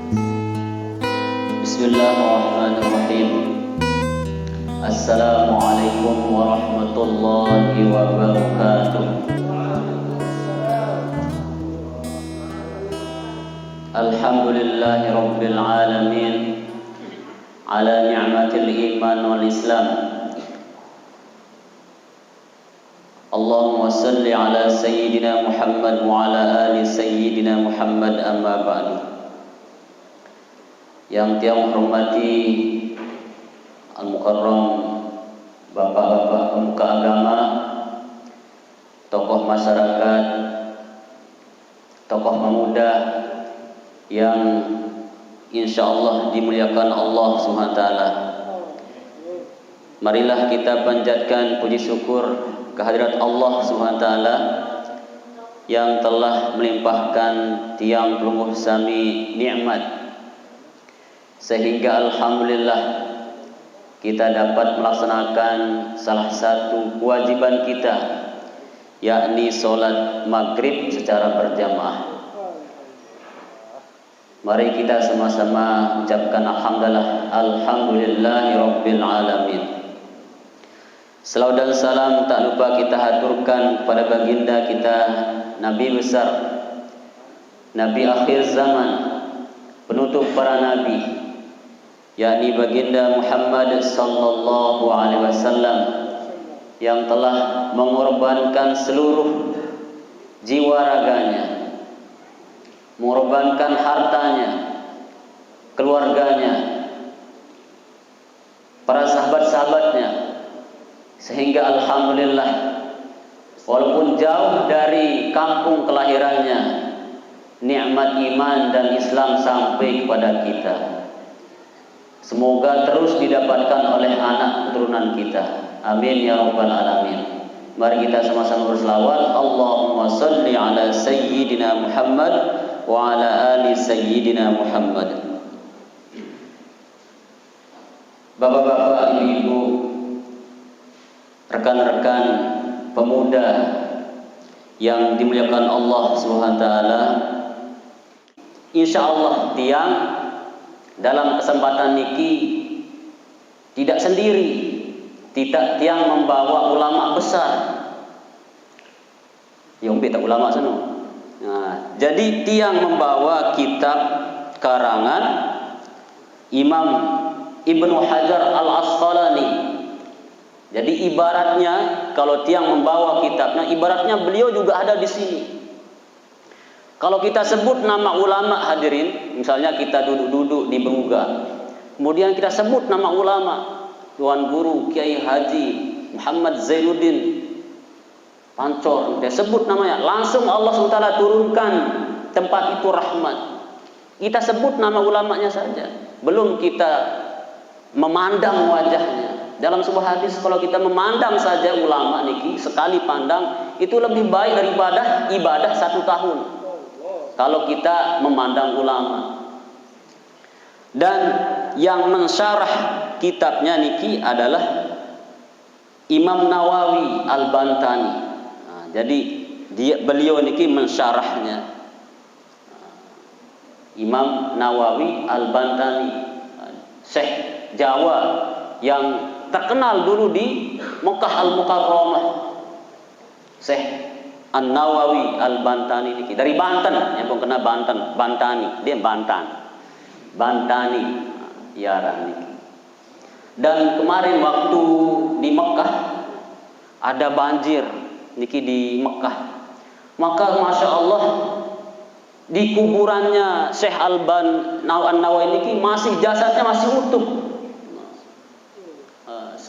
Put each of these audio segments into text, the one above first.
Bismillahirrahmanirrahim. Assalamualaikum warahmatullahi wabarakatuh. Alhamdulillahi rabbil alamin ala ni'matil iman wal islam. Allahumma salli ala sayyidina Muhammad wa ala ali sayyidina Muhammad, amma ba'du. Yang tiang hormati Al-Mukarram bapak-bapak pemuka agama, tokoh masyarakat, tokoh pemuda yang insyaallah dimuliakan Allah SWT. Marilah kita panjatkan puji syukur kehadirat Allah SWT yang telah melimpahkan tiang pelungguh sami nikmat, sehingga alhamdulillah kita dapat melaksanakan salah satu kewajiban kita, yakni sholat maghrib secara berjamaah. Mari kita sama-sama ucapkan alhamdulillah, alhamdulillahi rabbil alamin. Salawat dan salam tak lupa kita haturkan kepada baginda kita, Nabi besar, Nabi akhir zaman, penutup para nabi, yakni baginda Muhammad sallallahu alaihi wasallam, yang telah mengorbankan seluruh jiwa raganya, mengorbankan hartanya, keluarganya, para sahabat-sahabatnya, sehingga alhamdulillah walaupun jauh dari kampung kelahirannya, nikmat iman dan Islam sampai kepada kita. Semoga terus didapatkan oleh anak keturunan kita. Amin ya rabbal alamin. Mari kita sama-sama berselawat. Allahumma salli ala sayyidina Muhammad wa ala ali sayyidina Muhammad. Bapak-bapak, ibu-ibu, rekan-rekan pemuda yang dimuliakan Allah Subhanahu wa taala, insyaallah tiang dalam kesempatan niki tidak sendiri, tidak tiang membawa ulama besar. Yang tak ulama sana. Nah, jadi tiang membawa kitab karangan Imam Ibnu Hajar Al-Asqalani. Jadi ibaratnya kalau tiang membawa kitabnya, ibaratnya beliau juga ada di sini. Kalau kita sebut nama ulama hadirin, misalnya kita duduk-duduk di Beruga, kemudian kita sebut nama ulama, Tuan Guru Kiai Haji Muhammad Zainuddin Pancor, kita sebut namanya, langsung Allah SWT turunkan tempat itu rahmat. Kita sebut nama ulamanya saja, belum kita memandang wajahnya. Dalam sebuah hadis, kalau kita memandang saja ulama niki, sekali pandang itu lebih baik daripada ibadah 1 tahun. Kalau kita memandang ulama. Dan yang mensyarah kitabnya niki adalah Imam Nawawi Al-Bantani. Nah, jadi beliau niki mensyarahnya. Imam Nawawi Al-Bantani, Syekh Jawa yang terkenal dulu di Mekah Al-Mukarramah, Syekh An-Nawawi Al-Bantani niki dari Banten, yang pun kena Banten, Bantani, dia Bantani ya niki. Dan kemarin waktu di Mekah ada banjir niki di Mekah, maka masya Allah di kuburannya Syekh An-Nawawi niki masih jasadnya masih utuh.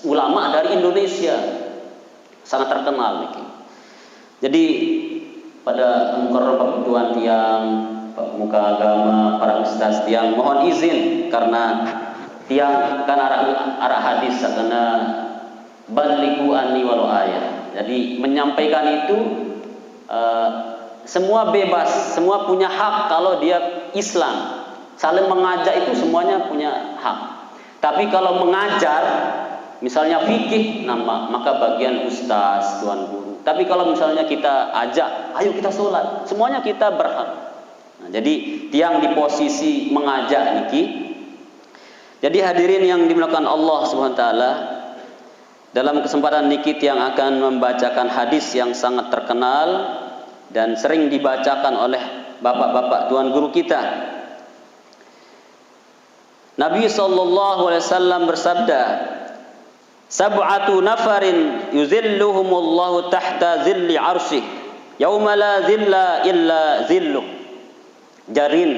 Ulama dari Indonesia sangat terkenal niki. Jadi pada Mukarram Tuan tiang, pemuka agama, para ustaz tiang, mohon izin karena tiang kan arah hadis karena balighu anni walau ayat. Jadi menyampaikan itu semua bebas, semua punya hak kalau dia Islam. Saling mengajak itu semuanya punya hak. Tapi kalau mengajar, misalnya fikih, maka bagian ustaz, tuan guru. Tapi kalau misalnya kita ajak, ayo kita sholat, semuanya kita berhak. Nah, jadi tiang di posisi mengajak niki. Jadi hadirin yang dimuliakan Allah Subhanahu wa taala, dalam kesempatan niki tiang akan membacakan hadis yang sangat terkenal dan sering dibacakan oleh bapak-bapak tuan guru kita. Nabi sallallahu alaihi wasallam bersabda, "Sab'atu nafarin yuzilluhumullahu tahta zilli 'arsyih, yauma la zilla illa zilluh." Jarin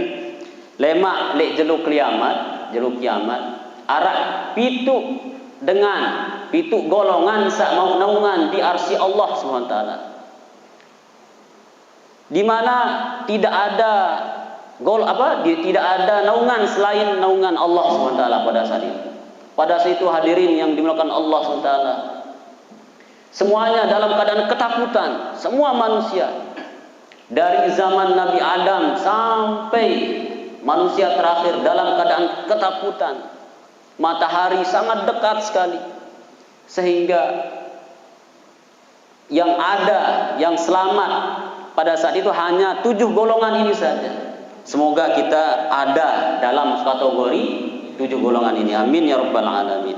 lemak lek jeluk kiamat, arak pitu dengan pitu golongan sak mau naungan di arsy Allah Subhanahu wa taala. Di mana tidak ada tidak ada naungan selain naungan Allah SWT pada saat itu. Pada saat itu hadirin yang dimuliakan Allah SWT, semuanya dalam keadaan ketakutan, semua manusia dari zaman Nabi Adam sampai manusia terakhir dalam keadaan ketakutan. Matahari sangat dekat sekali, sehingga yang selamat pada saat itu hanya 7 golongan ini saja. Semoga kita ada dalam kategori 7 golongan ini. Amin ya rabbal alamin.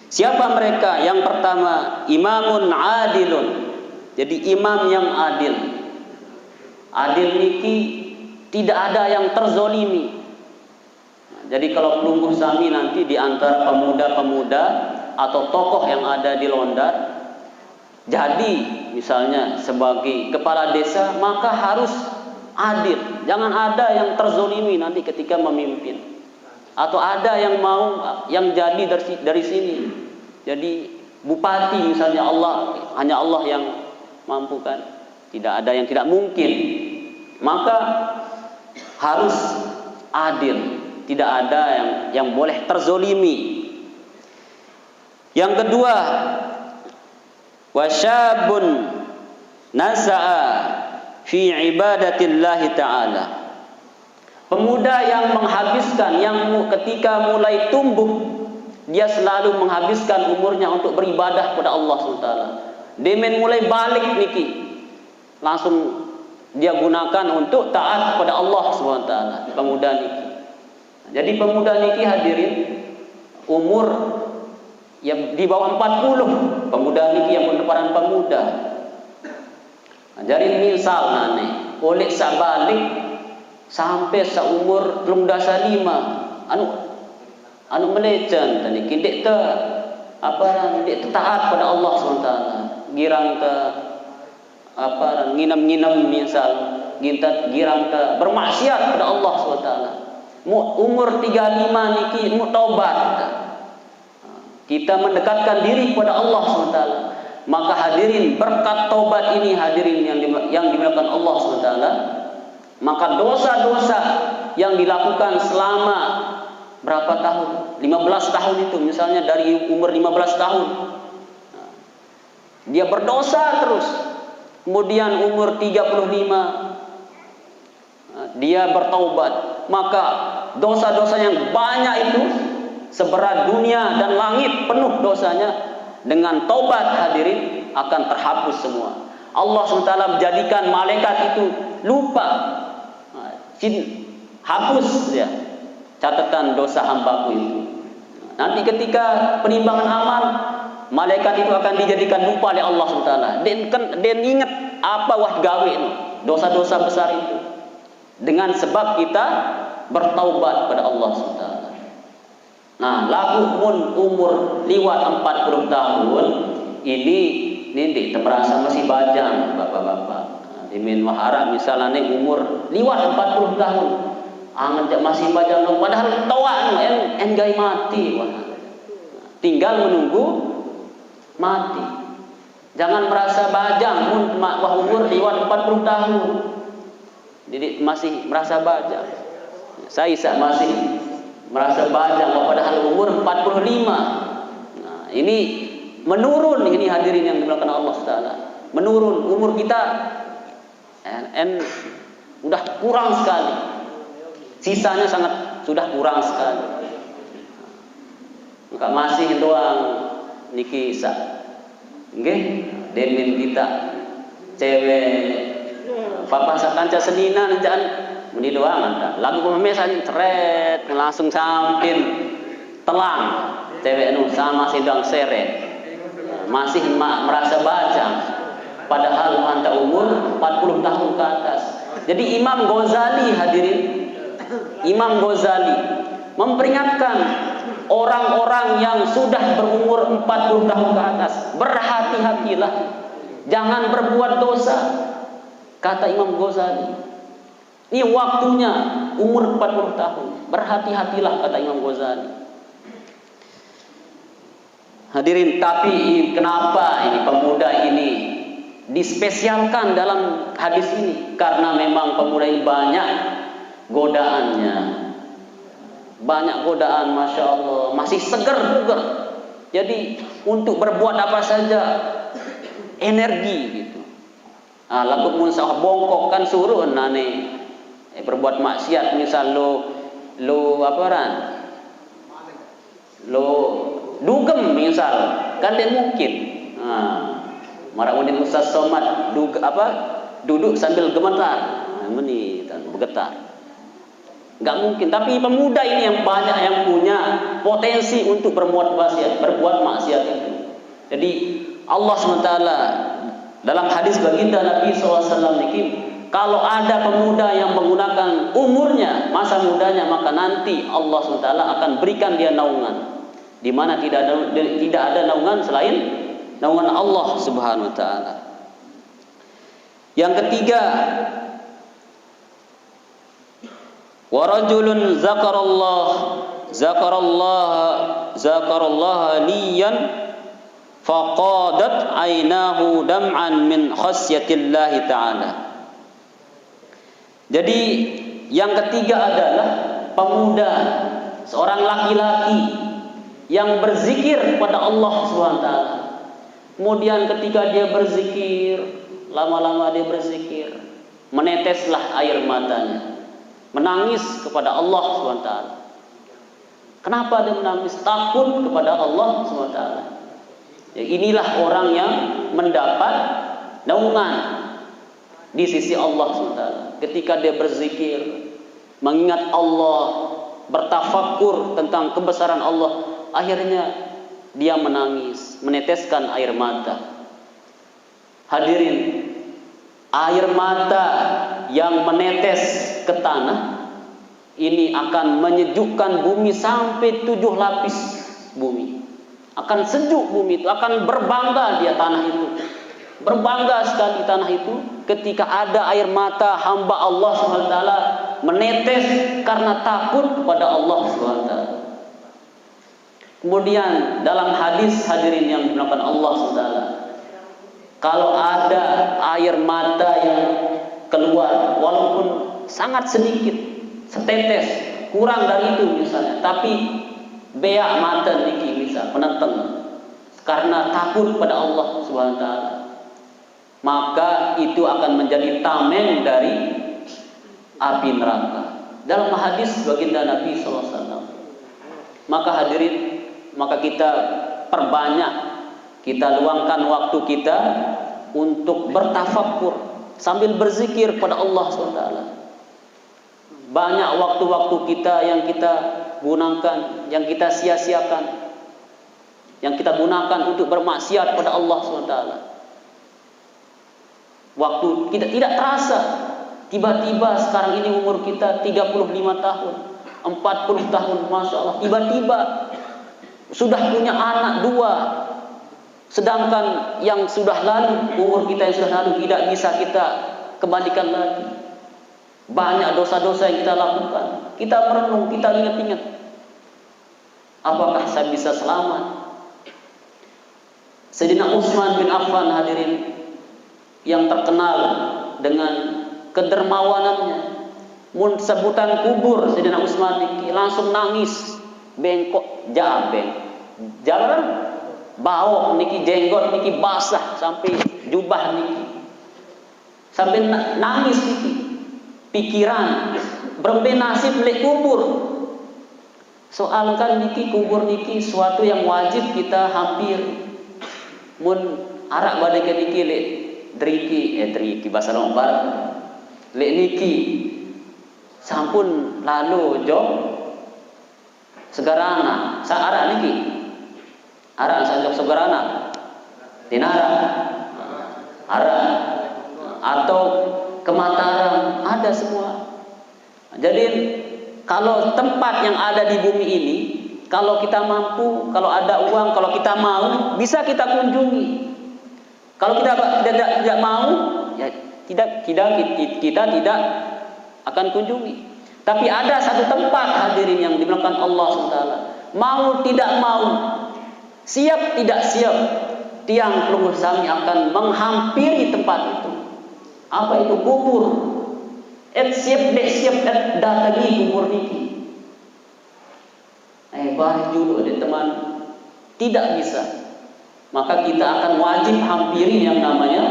Siapa mereka? Yang pertama, imamun adilun. Jadi imam yang adil. Adil niki tidak ada yang terzolimi. Jadi kalau pelungguh sami nanti di antara pemuda-pemuda atau tokoh yang ada di Londar, jadi misalnya sebagai kepala desa, maka harus adil. Jangan ada yang terzolimi nanti ketika memimpin. Atau ada yang jadi dari sini. Jadi bupati misalnya, hanya Allah yang mampu kan. Tidak ada yang tidak mungkin. Maka harus adil. Tidak ada yang boleh terzolimi. Yang kedua, wasyabun nasa'a fi ibadatillahi ta'ala. Pemuda yang menghabiskan, yang ketika mulai tumbuh, dia selalu menghabiskan umurnya untuk beribadah kepada Allah SWT. Dia mulai balik niki, langsung dia gunakan untuk taat kepada Allah SWT. Pemuda niki. Jadi pemuda niki hadirin, umur yang di bawah 40, pemuda niki yang merupakan pemuda. Jadi misal nane, oleh sabalik sampai seumur belum dasa 5, anu melecen tadi kidek te taat pada Allah SWT, girang te nginam misal girang te bermaksiat pada Allah SWT. Umur 35 niki taubat, kita mendekatkan diri kepada Allah SWT. Maka hadirin, berkat taubat ini hadirin yang dimuliakan Allah SWT, maka dosa-dosa yang dilakukan selama berapa tahun? 15 tahun itu misalnya, dari umur 15 tahun dia berdosa terus. Kemudian umur 35 dia bertaubat, maka dosa-dosa yang banyak itu seberat dunia dan langit penuh dosanya, dengan taubat hadirin akan terhapus semua. Allah SWT menjadikan malaikat itu lupa, hapus ya catatan dosa hambaku itu. Nanti ketika penimbangan amal, malaikat itu akan dijadikan lupa oleh Allah SWT. Dan ingat apa wah gawe itu, dosa-dosa besar itu, dengan sebab kita bertaubat pada Allah SWT. Nah, lagu mun umur liwat 40 tahun ini terasa masih bajang bapak-bapak. Dimin wahara misalnya umur liwat 40 tahun, angan masih bajang, padahal tua enggak mati, tinggal menunggu mati. Jangan merasa bajang mun umur liwat 40 tahun. Jadi masih merasa bajang. Saya masih merasa bajang padahal umur 45. Nah, ini menurun, ini hadirin yang dimuliakan Allah Taala. Menurun umur kita sudah kurang sekali. Sisanya sudah kurang sekali. Maka masih doang niki nggih demin kita cewek Papa sakanca senina jangan meni doang anda. Lagu pemesan ceret langsung sampin telang cewek nu sama sidang seret. Masih merasa baca padahal anda umur 40 tahun ke atas. Jadi Imam Ghazali hadirin, Imam Ghazali memperingatkan orang-orang yang sudah berumur 40 tahun ke atas, berhati-hatilah, jangan berbuat dosa. Kata Imam Ghazali, ini waktunya umur 40 tahun, berhati-hatilah, kata Imam Ghazali. Hadirin, tapi kenapa ini pemuda ini dispesialkan dalam hadis ini? Karena memang pemuda ini banyak godaannya, banyak godaan, masya Allah, masih segar bugar. Jadi untuk berbuat apa saja energi gitu. Lagu munsah bongkok kan suruh nane berbuat maksiat, misal lo apa ran, lo dugem misal, kan dia mungkin. Maraudin Ustaz Somad duduk sambil gemetar, ini bergetar. Nggak mungkin. Tapi pemuda ini yang banyak yang punya potensi untuk berbuat maksiat itu. Jadi Allah SWT dalam hadis baginda Nabi SAW ini, kalau ada pemuda yang menggunakan umurnya, masa mudanya, maka nanti Allah SWT akan berikan dia naungan, di mana tidak ada naungan selain naungan Allah Subhanahu Wa Taala. Yang ketiga, wa rajulun zakarallaha liyan faqadat ainahu dam'an min khasyatillahi ta'ala. Jadi yang ketiga adalah pemuda, seorang laki-laki yang berzikir kepada Allah SWT. Kemudian ketika dia berzikir, lama-lama dia berzikir, meneteslah air matanya, menangis kepada Allah SWT. Kenapa dia menangis? Takut kepada Allah SWT. Ya, inilah orang yang mendapat naungan di sisi Allah SWT. Ketika dia berzikir, mengingat Allah, bertafakur tentang kebesaran Allah, akhirnya dia menangis, meneteskan air mata. Hadirin, air mata yang menetes ke tanah ini akan menyejukkan bumi sampai 7 lapis bumi. Akan sejuk bumi itu, akan berbangga dia tanah itu. Berbangga sekali tanah itu ketika ada air mata hamba Allah SWT menetes karena takut kepada Allah SWT. Kemudian dalam hadis hadirin yang dimuliakan Allah SWT, kalau ada air mata yang keluar walaupun sangat sedikit, setetes, kurang dari itu misalnya, tapi beak mata niki misal peneteng karena takut pada Allah SWT, maka itu akan menjadi tameng dari api neraka. Dalam hadis baginda Nabi SAW. Maka hadirin, maka kita perbanyak, kita luangkan waktu kita untuk bertafakur sambil berzikir pada Allah SWT. Banyak waktu-waktu kita yang kita gunakan, yang kita sia-siakan, yang kita gunakan untuk bermaksiat pada Allah SWT. Waktu kita tidak terasa, tiba-tiba sekarang ini umur kita 35 tahun, 40 tahun, Masya Allah, tiba-tiba sudah punya anak 2, sedangkan yang sudah lalu, umur kita yang sudah lalu tidak bisa kita kembalikan lagi. Banyak dosa-dosa yang kita lakukan, kita merenung, kita ingat-ingat, apakah saya bisa selamat? Sayyidina Utsman bin Affan hadirin, yang terkenal dengan kedermawanannya, mun sebutan kubur Sayyidina Utsman niki langsung nangis, bengkok jabeng, jalan bau niki, jenggot niki basah sampai jubah niki, sampai nangis niki, pikiran berembe nasib lek kubur. Soal kan niki kubur niki suatu yang wajib kita hampir. Mun arak badai ke niki lek driki bahasa Lombard lek niki sampun lalu jo segarana saara niki ara sanjok segarana tinara ara atau ke Mataram ada semua. Jadi kalau tempat yang ada di bumi ini, kalau kita mampu, kalau ada uang, kalau kita mau, bisa kita kunjungi. Kalau kita tidak mau, ya kita tidak akan kunjungi. Tapi ada satu tempat hadirin yang dimulakan Allah SWT. Mau tidak mau, siap tidak siap, tiang pelungguh sami akan menghampiri tempat itu. Apa itu? Kubur. Siap datangi kubur niki. Bahaya dulu ada teman tidak bisa. Maka kita akan wajib hampiri yang namanya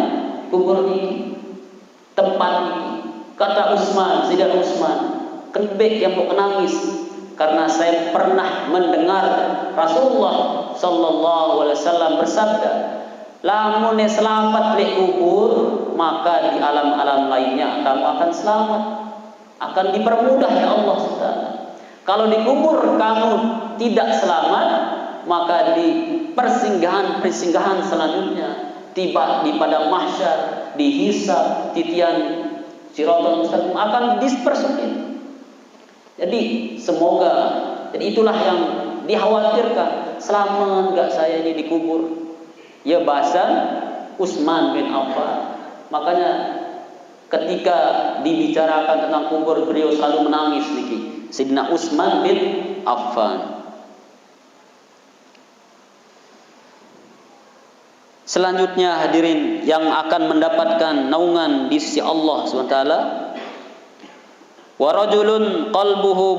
kubur niki. Tempat niki. Kata Sayyidina Utsman, kebek yang mau nangis karena saya pernah mendengar Rasulullah sallallahu alaihi wasallam bersabda, lamun selamat di kubur, maka di alam-alam lainnya kamu akan selamat, akan dipermudah oleh Allah SWT. Kalau di kubur kamu tidak selamat, maka di persinggahan selanjutnya, tiba di padang mahsyar, di hisab, titian Siratal Mustaqim akan dipersulit. Jadi semoga, jadi itulah yang dikhawatirkan. Selamat enggak saya ini dikubur? Ya bahasa Utsman bin Affan. Makanya ketika dibicarakan tentang kubur, beliau selalu menangis niki. Sayyidina Utsman bin Affan. Selanjutnya hadirin yang akan mendapatkan naungan di sisi Allah SWT, wa rajulun qalbuhu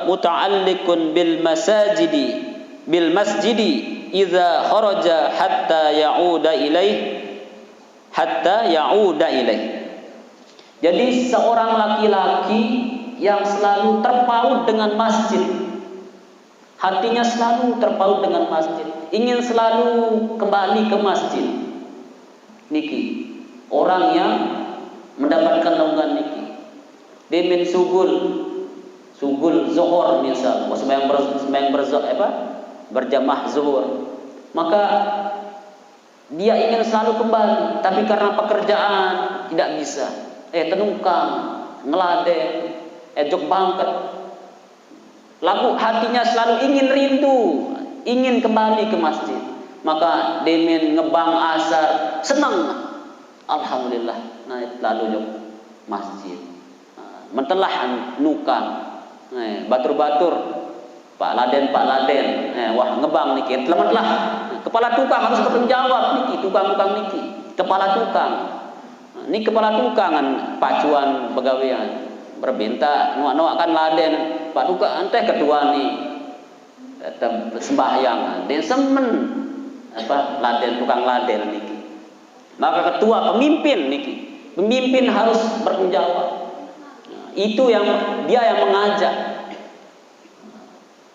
muta'alliqun bil masjidi idza kharaja hatta ya'uda ilaih. Jadi seorang laki-laki yang selalu terpaut dengan masjid, hatinya selalu terpaut dengan masjid, ingin selalu kembali ke masjid niki, orang yang mendapatkan naungan niki. Dia min sugul zuhur misal, berjamaah zuhur, maka dia ingin selalu kembali, tapi karena pekerjaan tidak bisa. Tenungkang, ngeladen, jok bangket. Lalu hatinya selalu ingin rindu, ingin kembali ke masjid. Maka demen ngebang asar, senang. Alhamdulillah, naik lalu jok masjid. Mentelah nukang, batur-batur, Pak Laden, wah ngebang niki, selamatlah. Kepala tukang harus bertanggung jawab niki, tukang niki, kepala tukang. Ini kepala tukangan pacuan pegawaian berbinta nuak kan Laden, Pak tukang ante ketua nih sembahyang, dan semen Laden, tukang Laden niki. Maka ketua pemimpin niki, pemimpin harus bertanggung jawab. Itu yang dia yang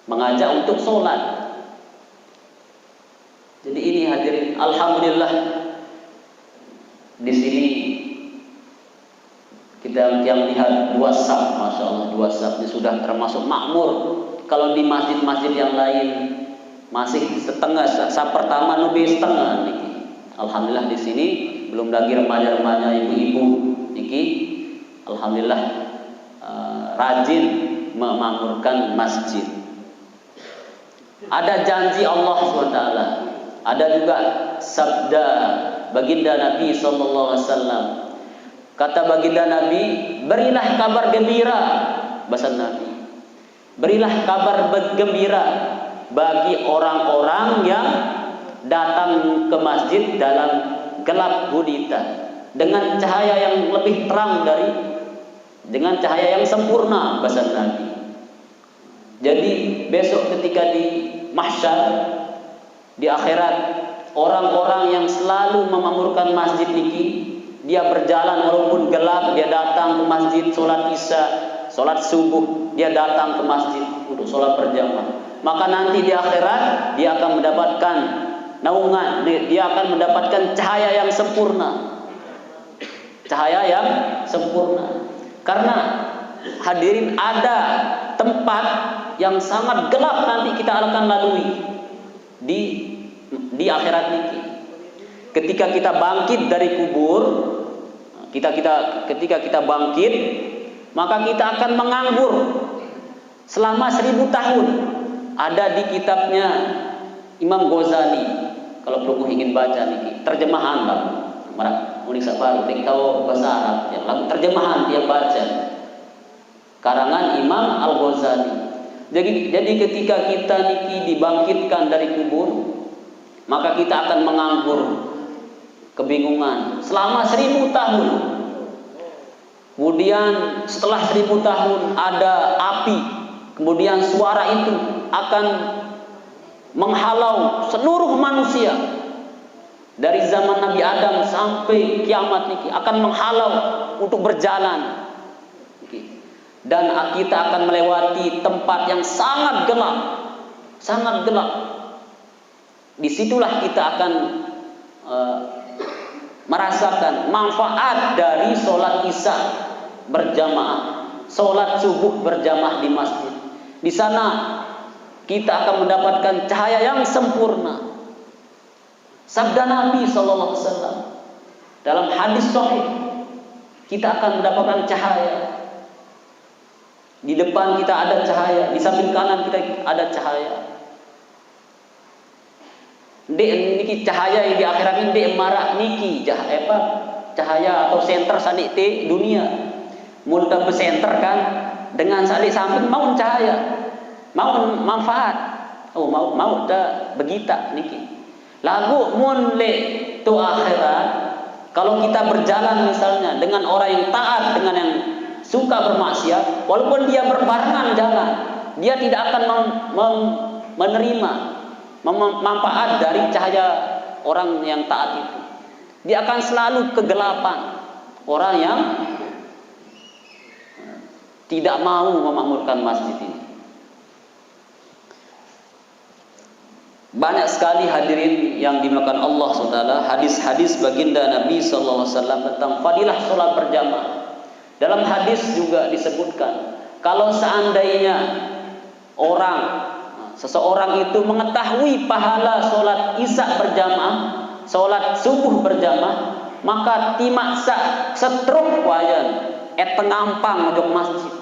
mengajak untuk sholat. Jadi ini hadirin, alhamdulillah di sini kita yang lihat dua saf, masya Allah, dua saf ini sudah termasuk makmur. Kalau di masjid-masjid yang lain masih setengah, saf pertama nubi setengah niki. Alhamdulillah di sini belum lagi remaja-remaja, ibu-ibu niki, alhamdulillah rajin memakmurkan masjid. Ada janji Allah SWT, ada juga sabda baginda Nabi SAW. Kata baginda Nabi, berilah kabar gembira, bahasa Nabi, berilah kabar gembira bagi orang-orang yang datang ke masjid dalam gelap gulita, dengan cahaya yang lebih terang dengan cahaya yang sempurna, bahasa Nabi. Jadi besok ketika di mahsyar, di akhirat, orang-orang yang selalu memakmurkan masjid niki, dia berjalan walaupun gelap, dia datang ke masjid, sholat isya, sholat subuh, dia datang ke masjid untuk sholat berjamaah. Maka nanti di akhirat dia akan mendapatkan naungan, dia akan mendapatkan cahaya yang sempurna. cahaya yang sempurna. Karena hadirin, ada tempat yang sangat gelap nanti kita akan lalui di akhirat ini. Ketika kita bangkit dari kubur, ketika kita bangkit, maka kita akan menganggur selama 1000 tahun. Ada di kitabnya Imam Ghazali, kalau perlu ingin baca nih terjemahan lah, Unisa baru tahu bahasa Arab, ya, lalu terjemahan dia baca karangan Imam Al Ghazali. Jadi ketika kita dibangkitkan dari kubur, maka kita akan menganggur, kebingungan selama 1000 tahun. Kemudian setelah 1000 tahun ada api, kemudian suara itu akan menghalau seluruh manusia dari zaman Nabi Adam sampai kiamat niki, akan menghalau untuk berjalan. Dan kita akan melewati tempat yang sangat gelap, sangat gelap. Disitulah kita akan merasakan manfaat dari sholat isya berjamaah, sholat subuh berjamaah di masjid. Di sana kita akan mendapatkan cahaya yang sempurna. Sabda Nabi SAW dalam hadis sahih, kita akan mendapatkan cahaya. Di depan kita ada cahaya, di samping kanan kita ada cahaya. Niki cahaya yang di akhirat ini marak niki cahaya atau senter sadik te dunia. Multa besenter kan dengan sadik samping mau cahaya, mau manfaat. Oh mau dah begita niki. Lagu mun le tu akhirat, kalau kita berjalan misalnya dengan orang yang taat, dengan yang suka bermaksiat, walaupun dia berbarengan jalan, dia tidak akan menerima manfaat dari cahaya orang yang taat itu. Dia akan selalu kegelapan. Orang yang tidak mau memakmurkan masjid ini. Banyak sekali hadirin yang dimakan Allah SWT, hadis-hadis baginda Nabi SAW tentang fadilah sholat berjamaah. Dalam hadis juga disebutkan, kalau seandainya seseorang itu mengetahui pahala sholat isya berjamaah, sholat subuh berjamaah, maka timaksa setruk wayan tengampang untuk masjid.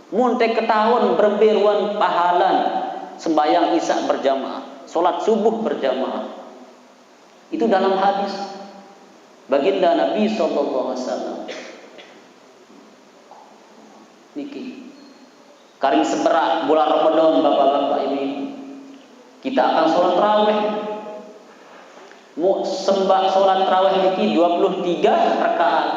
Munte ketahun berberuan pahalan sembahyang isya berjamaah, sholat subuh berjamaah. Itu dalam hadis baginda Nabi SAW. Niki karing seberak bulan Ramadan, bapak-bapak ini kita akan sholat tarawih. Mau sembah sholat tarawih niki 23 rakaat.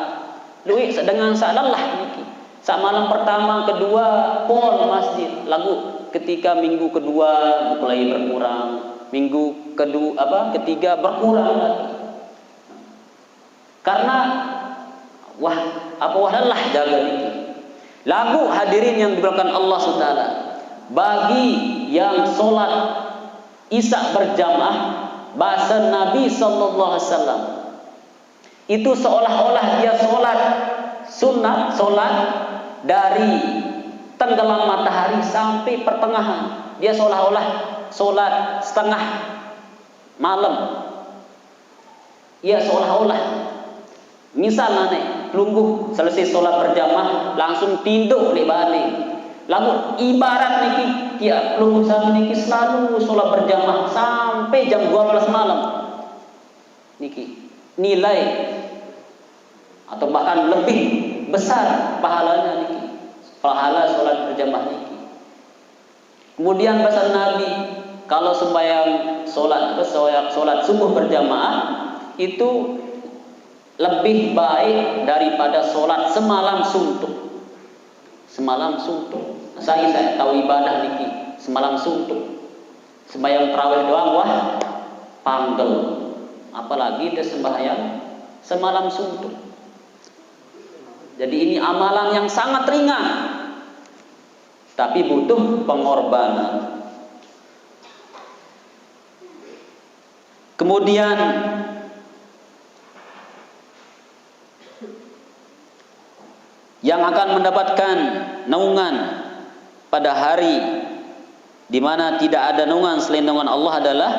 Lui dengan sadalah niki. Sak malam pertama, kedua pol masjid. Lagu ketika minggu kedua mulai berkurang, minggu ketiga berkurang lagi. Karena wahdalah jaga niki. Lagu hadirin yang diberikan Allah SWT, bagi yang sholat isya berjamaah, bahasa Nabi SAW itu seolah-olah dia sholat sunat, sholat dari tenggelam matahari sampai pertengahan. Dia seolah-olah sholat setengah malam. Ia seolah-olah misalnya nih, lungguh selesai sholat berjamaah langsung tinduk di balik. Lalu ibarat niki dia lungguh sama niki selalu sholat berjamaah sampai jam 12 malam. Niki nilai atau bahkan lebih besar pahalanya niki, pahala sholat berjamaah niki. Kemudian bahasa Nabi, kalau sembahyang sholat subuh berjamaah itu lebih baik daripada sholat semalam suntuk. Semalam suntuk. Saya tahu ibadah niki semalam suntuk. Sembahyang tarawih doang wah panggil. Apalagi dia sembahyang semalam suntuk. Jadi ini amalan yang sangat ringan, tapi butuh pengorbanan. Kemudian yang akan mendapatkan naungan pada hari di mana tidak ada naungan selain naungan Allah adalah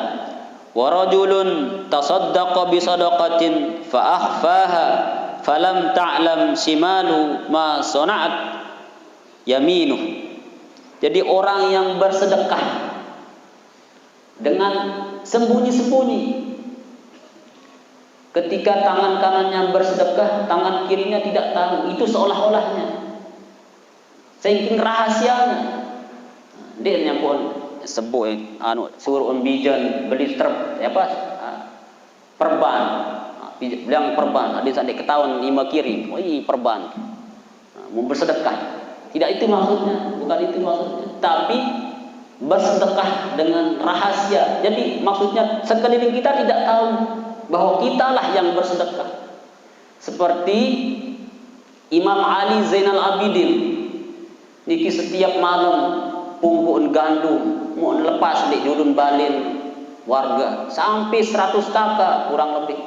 wa rajulun tasaddaqa bi sadaqatin fa akhfaha falam ta'lam shimalu ma sana'at yaminuh. Jadi orang yang bersedekah dengan sembunyi-sembunyi, ketika tangan kanannya bersedekah, tangan kirinya tidak tahu, itu seolah-olahnya, saking rahasianya. Dia nyambung sebut suruh bijan beli perban, bilang perban, ada sampai ketahuan lima kiri, perban, mau bersedekah. Tidak itu maksudnya, bukan itu maksudnya, tapi bersedekah dengan rahasia. Jadi maksudnya sekeliling kita tidak tahu bahwa kitalah yang bersedekah. Seperti Imam Ali Zainal Abidin, niki setiap malam pungkuan gandum mau lepas di julun balin warga sampai 100 taka kurang lebih,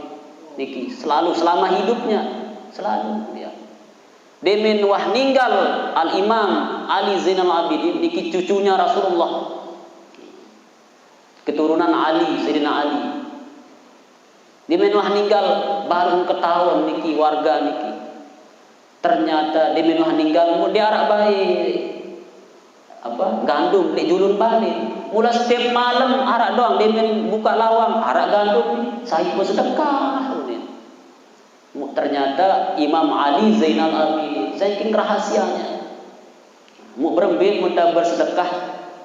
niki selalu selama hidupnya selalu dia. Demen wah ninggal Al Imam Ali Zainal Abidin, niki cucunya Rasulullah, keturunan Ali, Sayyidina Ali. Demen wah ninggal baru ketahuan niki warga niki. Ternyata demen wah ninggal mau diarak baik gandum di julun balik. Mula setiap malam arak doang, demen buka lawang arak gandum, saya bersedekah. Ternyata Imam Ali Zainal Abidin saking rahasianya, mau berembin mudah bersedekah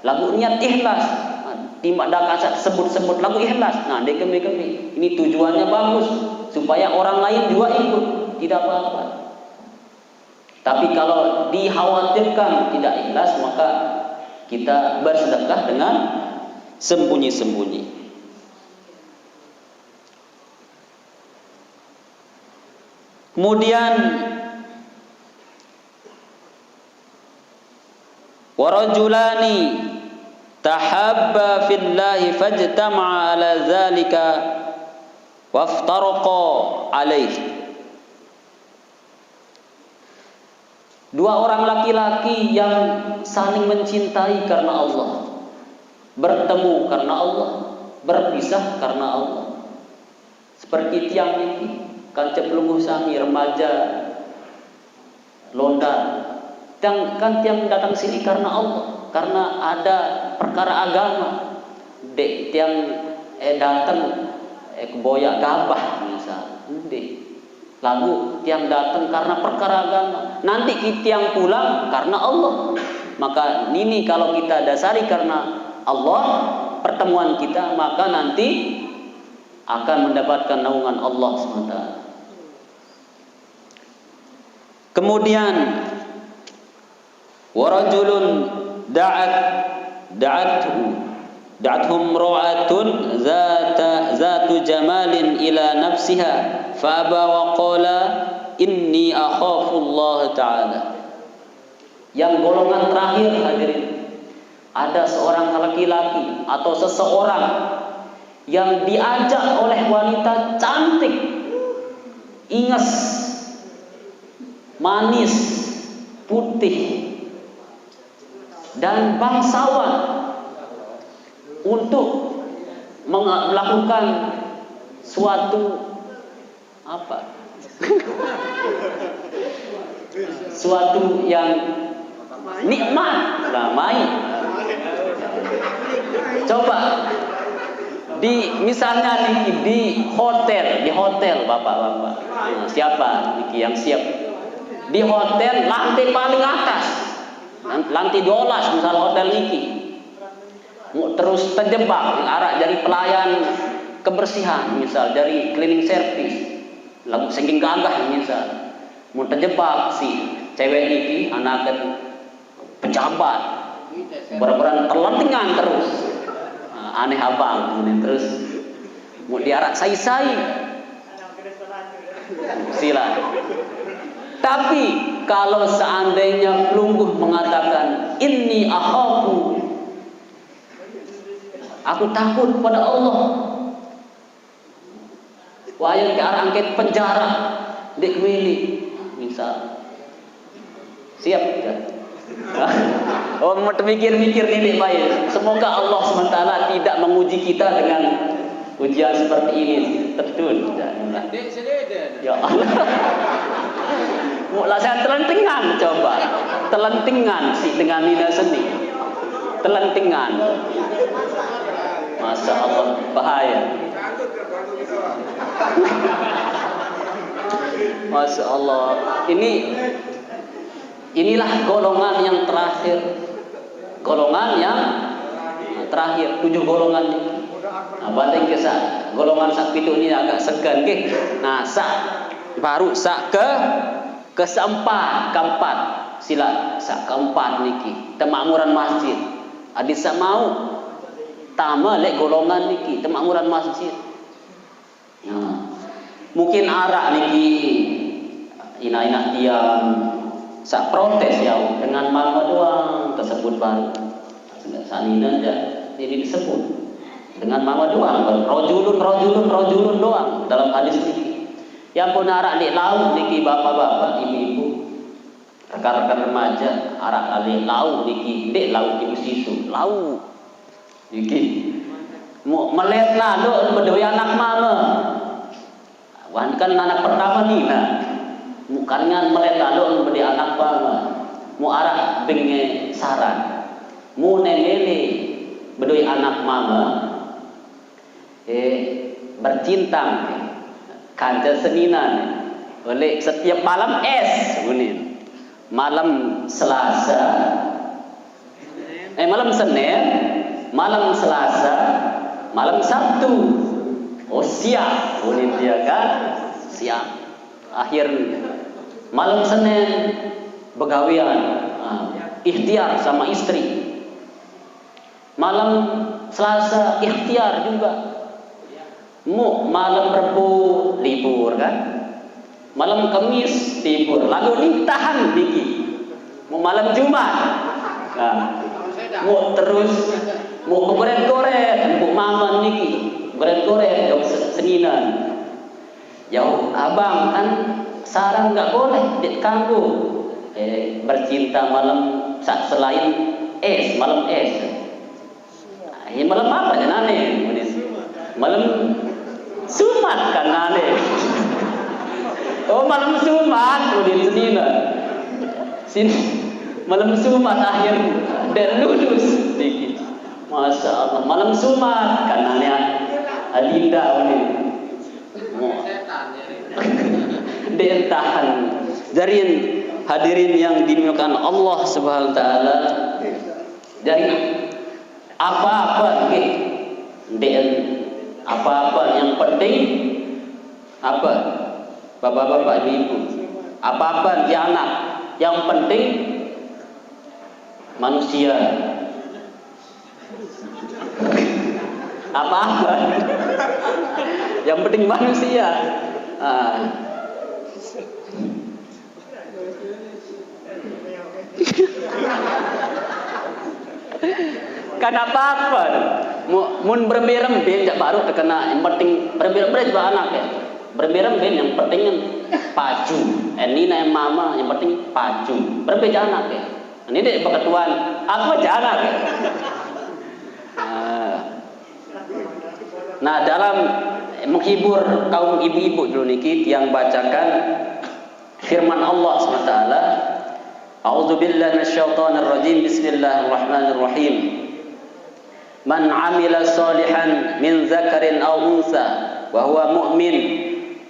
lagu niat ikhlas, timak dah kasat sebut-sebut lagu ikhlas. Nah, dia kemi-kemi ini tujuannya bagus supaya orang lain juga ikut, tidak apa-apa. Tapi kalau dikhawatirkan tidak ikhlas, maka kita bersedekah dengan sembunyi-sembunyi. Kemudian warajulani tahabba fillahi fajtama'a ala dzalika waftaraqa alaihi. Dua orang laki-laki yang saling mencintai karena Allah, bertemu karena Allah, berpisah karena Allah. Seperti tiang ini kanca pelungguh sami remaja londan, tiang datang sini karena Allah, karena ada perkara agama. Dek tiang datang keboyak gabah misal, lalu tiang datang karena perkara agama. Nanti tiang pulang karena Allah. Maka ini kalau kita dasari karena Allah pertemuan kita, maka nanti akan mendapatkan naungan Allah SWT. Kemudian warajulun da'athum ra'atun zatu jamalin ila nafsiha fa aba wa qala inni akhafu Allah ta'ala. Yang golongan terakhir hadirin, ada seorang laki-laki atau seseorang yang diajak oleh wanita cantik, inges, manis, putih, dan bangsawan untuk melakukan suatu suatu yang nikmat, ramai. Coba misalnya di hotel bapak-bapak, siapa niki yang siap di hotel lantai paling atas, lantai 12 misal hotel niki, terus terjebak arah dari pelayan kebersihan misal, dari cleaning service lagu saking gagah misal, mau terjebak si cewek niki anak pejabat beran terlentingan terus, aneh abang kemudian terus mau diarak sai-sai sila. Tapi kalau seandainya pelungguh mengatakan inni akhafu, aku takut pada Allah, wayang ke arah angket penjara dek milik misal, Siap ya? Oh, mau mikir-mikir ini baik. Semoga Allah SWT tidak menguji kita dengan ujian seperti ini. Tentu tidak. Ya Allah. Mula saya telentingan coba. Telentingan sih dengan nina seni. Telentingan. Masya Allah, bahaya. Masya Allah. Inilah golongan yang terakhir. Golongan yang terakhir. 7 golongan ini. Nah, balik ke golongan sak pitu ini agak segan ke. Nah, baru keempat sila keempat niki temakmuran masjid. Adis mau tama lek golongan niki temakmuran masjid. Nah, mungkin arak niki ina-ina tiang sak protes ya dengan mama doang tersebut baru. Sanina aja jadi disebut dengan mama doang, rojulun doang dalam hadis ini. Yang pun arak di laut niki bapak-bapak, ibu-ibu, rekan-rekan remaja, arak kali laut niki, dek laut ibu sisu, laut niki. Mau melihat nado berdua anak mama, wan kan anak pertama nih, nah, bukannya melihat nado berdua anak mama, mau arak benge saran, mau nenele berdua anak mama. Bercintang kanca seninan oleh setiap malam unin malam Selasa malam Senin, malam Selasa, malam Sabtu. Oh siap unin dia kan, siap. Akhir malam Senin begawian, ikhtiar sama istri. Malam Selasa ikhtiar juga. Malam Rabu libur kan, malam Kamis libur, lalu nintahan diki. Malam Jumat, nah, mau terus mau goreng-goreng, mau maman niki, goreng-goreng, jauh seninan. Jauh abang kan sarang nggak boleh dikanggu. Bercinta malam selain malam malam apa ya nane? Malam Sumat kan nane. Oh malam Sumat udah sini malam Sumat akhir dan lulus dikit. Masya Allah malam Sumat kan nane Adinda udah dentahan jarin hadirin yang dimuliakan Allah Subhanahu wa taala. Dari apa-apa apa-apa yang penting apa bapak-bapak ibu apa-apa di anak yang penting manusia apa-apa yang penting manusia. Kan apa-apa mun berberem ben jak baru terkena yang penting berberem juga anak ya. Berberem ben yang penting paju. Ini yang mama yang penting paju. Berbeda anak ya. Ini dek ketuaan aku aja anak ya. Nah, dalam menghibur kaum ibu-ibu dulu niki yang bacakan firman Allah SWT. A'udzubillahi minasyaitonir rajim. Bismillahirrahmanirrahim. Man 'amila salihan min dzakarin aw unsa wa huwa mu'min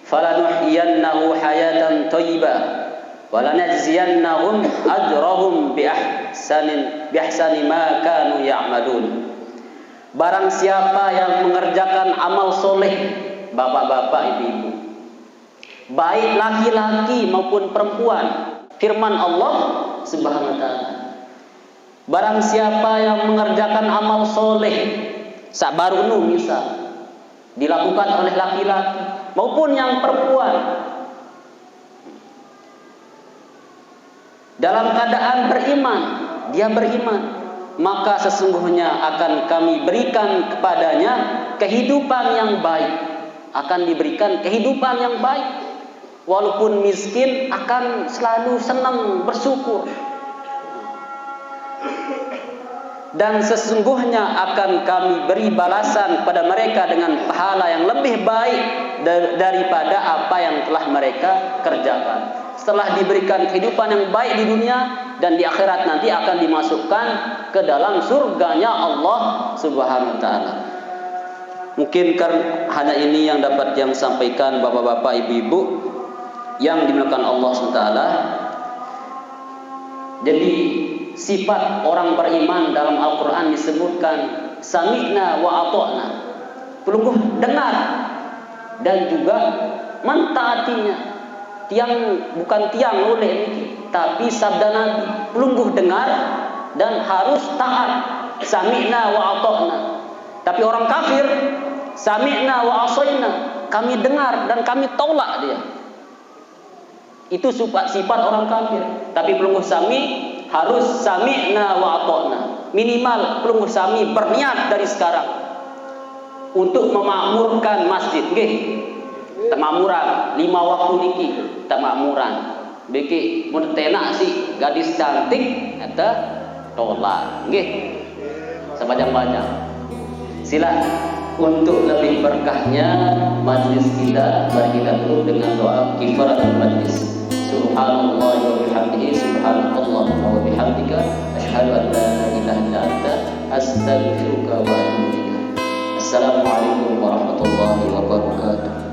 falanuhyiyannahu hayatan thayyibah wa lanajziyannahum ajrahum bi ahsani ma kanu ya'malun. Barang siapa yang mengerjakan amal soleh, bapak-bapak, ibu-ibu, baik laki-laki maupun perempuan, firman Allah Subhanahu wa taala. Barang siapa yang mengerjakan amal soleh, sabaru misal dilakukan oleh laki-laki maupun yang perempuan, dalam keadaan beriman, dia beriman, maka sesungguhnya akan kami berikan kepadanya kehidupan yang baik, akan diberikan kehidupan yang baik. walaupun miskin akan selalu senang bersyukur. Dan sesungguhnya akan kami beri balasan pada mereka dengan pahala yang lebih baik daripada apa yang telah mereka kerjakan. Setelah diberikan kehidupan yang baik di dunia, dan di akhirat nanti akan dimasukkan ke dalam surganya Allah Subhanahu wa taala. Mungkin hanya ini yang dapat yang sampaikan bapak-bapak, ibu-ibu yang dimuliakan Allah Subhanahu wa taala. Jadi sifat orang beriman dalam Al-Quran disebutkan sami'na wa ata'na, pelungguh dengar dan juga mentaatinya. Bukan tiang oleh tapi sabda Nabi, pelungguh dengar dan harus taat. Sami'na wa ata'na. Tapi orang kafir sami'na wa asayna, kami dengar dan kami tolak dia. Itu sifat orang kafir. Tapi pelungguh sami harus sami'na wa ata'na. Minimal pelungguh sami berniat dari sekarang untuk memakmurkan masjid. Nggih. Temakmuran 5 waktu niki, temakmuran. Beki mun tenak sih gadis cantik eta tolak. Nggih. Sebanyak-banyak. Sila untuk lebih berkahnya majlis kita, mari kita tutup dengan doa kifaratul majlis. Subhanallah wa bihamdihi, subhanallah wa bihamdika, asyhadu an la ilaha illa anta, astaghfiruka wa atubu ilaik. Assalamualaikum warahmatullahi wabarakatuh.